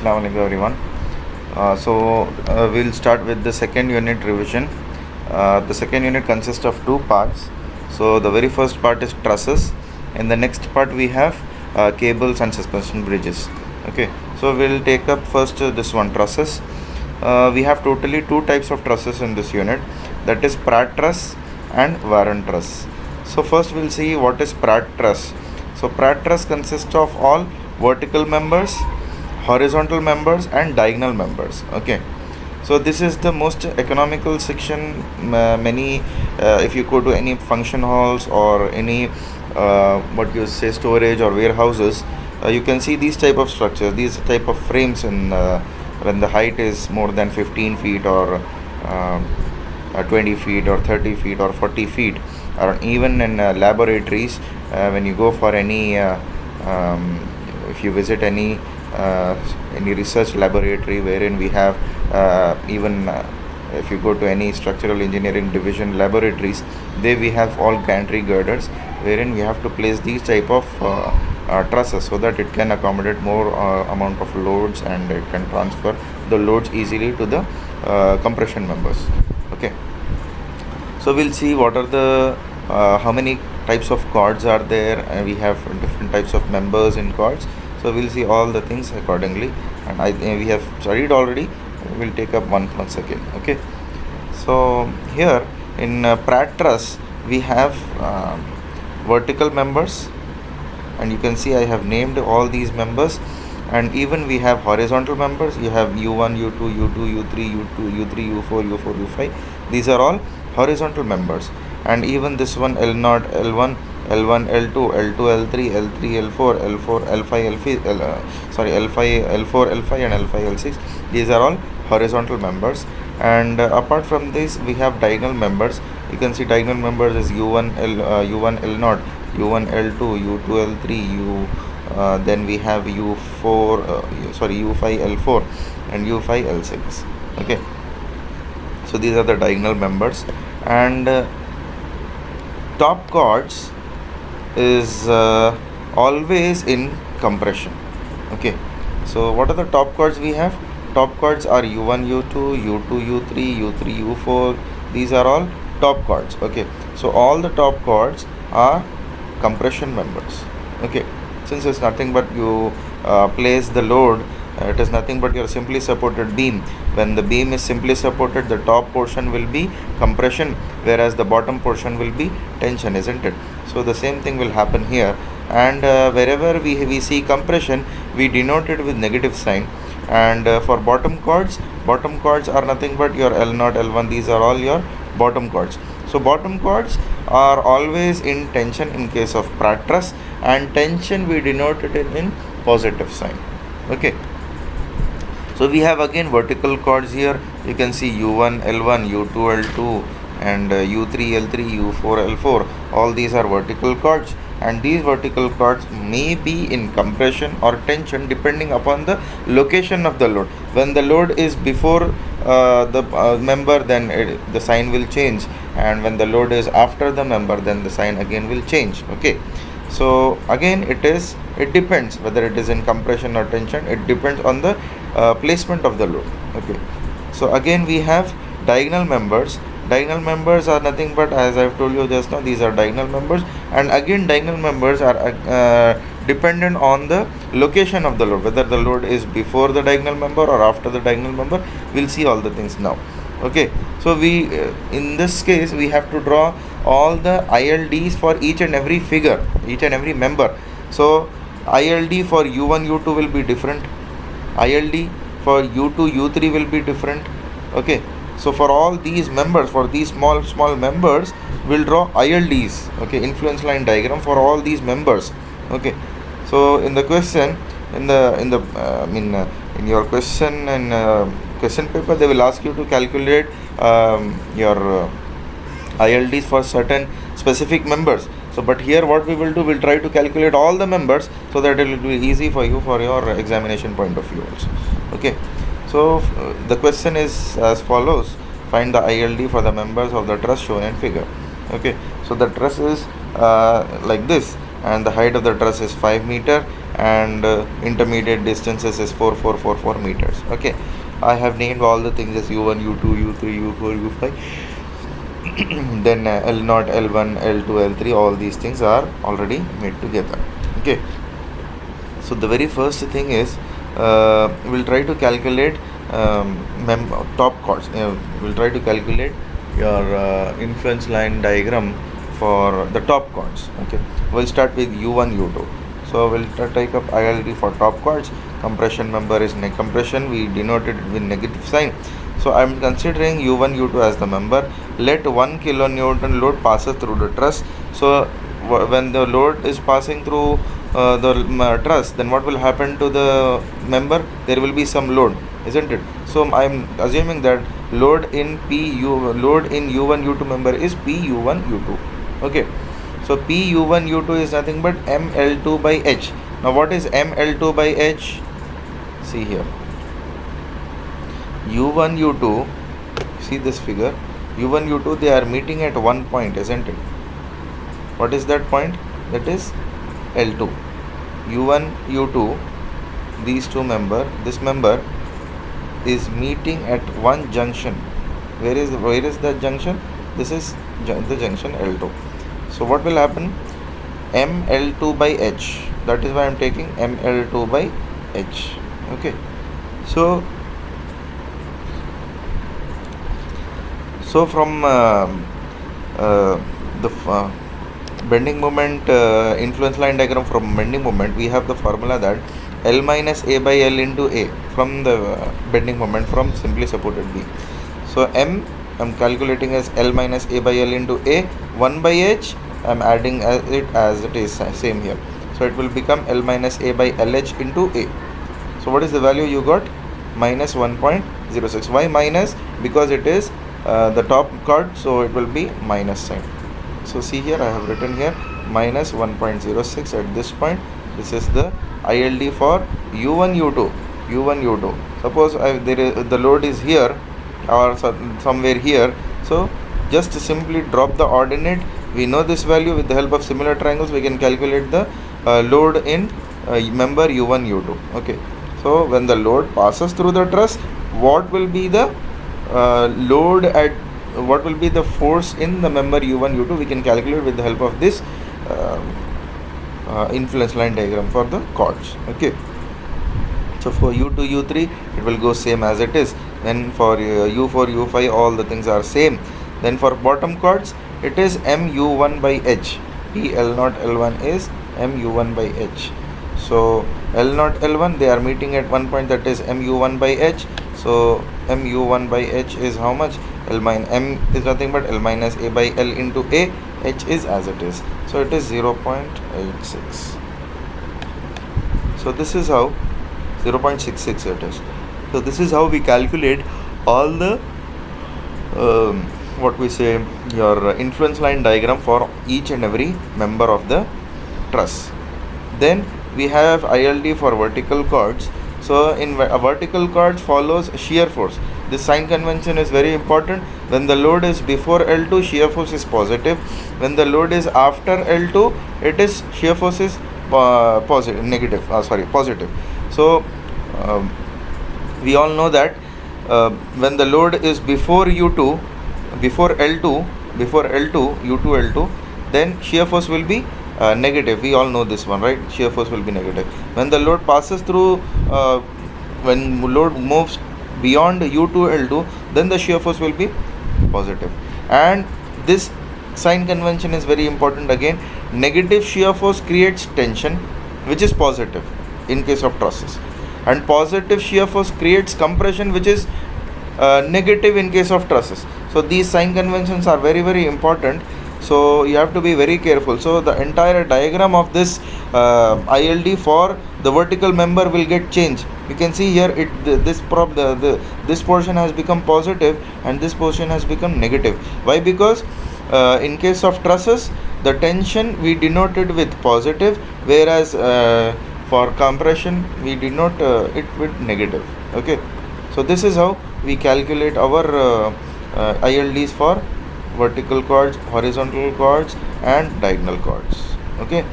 Assalamu alaikum everyone. We'll start with the second unit revision. The second unit consists of two parts. So the very first part is trusses. In the next part we have cables and suspension bridges. Okay. So we'll take up first this one, trusses. We have totally two types of trusses in this unit. That is Pratt truss and Warren truss. So first we'll see what is Pratt truss. So Pratt truss consists of all vertical members, horizontal members and diagonal members. Okay, so this is the most economical section. Many if you go to any function halls or any what you say storage or warehouses, you can see these type of structures, these type of frames in when the height is more than 15 feet or 20 feet or 30 feet or 40 feet, or even in laboratories, when you go for any if you visit any research laboratory wherein we have even if you go to any structural engineering division laboratories, there we have all gantry girders wherein we have to place these type of trusses so that it can accommodate more amount of loads and it can transfer the loads easily to the compression members. Okay, so we'll see what are the how many types of cords are there, and we have different types of members in cords. So we'll see all the things accordingly, and we have studied already. We'll take up once again. Okay, so here in Pratt truss we have vertical members, and you can see I have named all these members, and even we have horizontal members. You have U1, U2, U2, U3, U2, U3, U4, U4, U5. These are all horizontal members, and even this one L0, L1, L1, L2, L2, L3, L3, L4, L4, L5, L5, L4, L5 and L5, L6. These are all horizontal members, and apart from this we have diagonal members. You can see diagonal members is U1, U1, L0, U1, L2, U2, L3, then we have U4, U5, L4 and U5, L6. Okay, so these are the diagonal members, and top cords is always in compression. Okay, so what are the top cords we have? Top cords are U1, U2, U2, U3, U3, U4. These are all top cords. Okay, so all the top cords are compression members. Okay, since it's nothing but you place the load, it is nothing but your simply supported beam. When the beam is simply supported, the top portion will be compression, whereas the bottom portion will be tension, isn't it? So the same thing will happen here, and wherever we see compression, we denote it with negative sign. And for bottom cords are nothing but your L0, L1. These are all your bottom cords. So bottom cords are always in tension in case of Pratt truss, and tension we denote it in positive sign. Okay, so we have again vertical cords here. You can see U1, L1, U2, L2 and U3, L3, U4, L4. All these are vertical cords, and these vertical cords may be in compression or tension depending upon the location of the load. When the load is before the member, then the sign will change, and when the load is after the member, then the sign again will change. Okay, so again it depends whether it is in compression or tension. It depends on the placement of the load. Okay, so again we have diagonal members. Diagonal members are nothing but, as I've told you just now, these are diagonal members, and again diagonal members are dependent on the location of the load, whether the load is before the diagonal member or after the diagonal member. We'll see all the things now. Okay, so we in this case we have to draw all the ILDs for each and every figure, each and every member. So ILD for U1, U2 will be different. ILD for U2, U3 will be different. Okay, so for all these members, for these small members, we'll draw ILDs. Okay, influence line diagram for all these members. Okay, so in the question, in your question and question paper, they will ask you to calculate your ILDs for certain specific members. So but here what we will do, we'll try to calculate all the members so that it will be easy for you for your examination point of view also. Okay, so the question is as follows: find the ILD for the members of the truss shown in figure. Okay, so the truss is like this, and the height of the truss is 5 meter, and intermediate distances is 4444 meters. Okay, I have named all the things as u1, u2, u3, u4, u5. Then L0, L1, L2, L3, all these things are already made together. Okay, so the very first thing is we'll try to calculate top chords. We'll try to calculate your influence line diagram for the top chords. Okay, we'll start with u1, u2. So we'll take up ILD for top chords. Compression member is compression, we denoted it with negative sign. So I'm considering u1, u2 as the member. Let 1 kilonewton load passes through the truss. So when the load is passing through the truss, then what will happen to the member? There will be some load, isn't it? So I'm assuming that load in u1 u2 member is pu1 u2. Okay, so pu1 u2 is nothing but ml2 by h. Now what is ml2 by h? See here, u1 u2, see this figure, u1 u2, they are meeting at one point, isn't it? What is that point? That is L2. u1 u2, these two member, this member is meeting at one junction. Where is that junction? This is the junction L2. So what will happen? ml2 by h, that is why I am taking ml2 by h. Okay, so from the bending moment influence line diagram, from bending moment we have the formula that L minus A by L into A from the bending moment from simply supported beam. So M I'm calculating as L minus A by L into A. 1 by H I'm adding it as it is, same here. So it will become L minus A by LH into A. So what is the value you got? Minus 1.06. Why minus? Because it is the top chord, so it will be minus sign. So see here, I have written here minus 1.06 at this point. This is the ILD for u1 u2. Suppose the load is here or somewhere here, so just simply drop the ordinate. We know this value. With the help of similar triangles we can calculate the load in member u1 u2. Okay, so when the load passes through the truss, what will be the load at what will be the force in the member u1 u2, we can calculate with the help of this influence line diagram for the chords. Okay, so for u2 u3 it will go same as it is. Then for u4 u5 all the things are same. Then for bottom chords it is mu1 by h. L0 L1 is mu1 by h. So L0 L1 they are meeting at one point, that is mu1 by h. So mu1 by h is how much? M is nothing but L minus A by L into A. H is as it is, so it is 0.86. So this is how 0.66 it is. So this is how we calculate all the what we say your influence line diagram for each and every member of the truss. Then we have ILD for vertical chords. So in a vertical chord follows shear force. This sign convention is very important. When the load is before L2, shear force is positive. When the load is after L2, it is shear force is positive. So we all know that when the load is before u2, before L2, u2 L2, then shear force will be negative. We all know this one, right? Shear force will be negative. When the load passes through, when load moves beyond u2 L2, then the shear force will be positive. And this sign convention is very important again. Negative shear force creates tension, which is positive in case of trusses, and positive shear force creates compression, which is negative in case of trusses. So these sign conventions are very, very important. So you have to be very careful. So the entire diagram of this ILD for the vertical member will get changed. You can see here this portion has become positive and this portion has become negative. Why? Because in case of trusses, the tension we denoted with positive, whereas for compression we denote it with negative. Okay, so this is how we calculate our ILDs for vertical chords, horizontal chords and diagonal chords. Okay.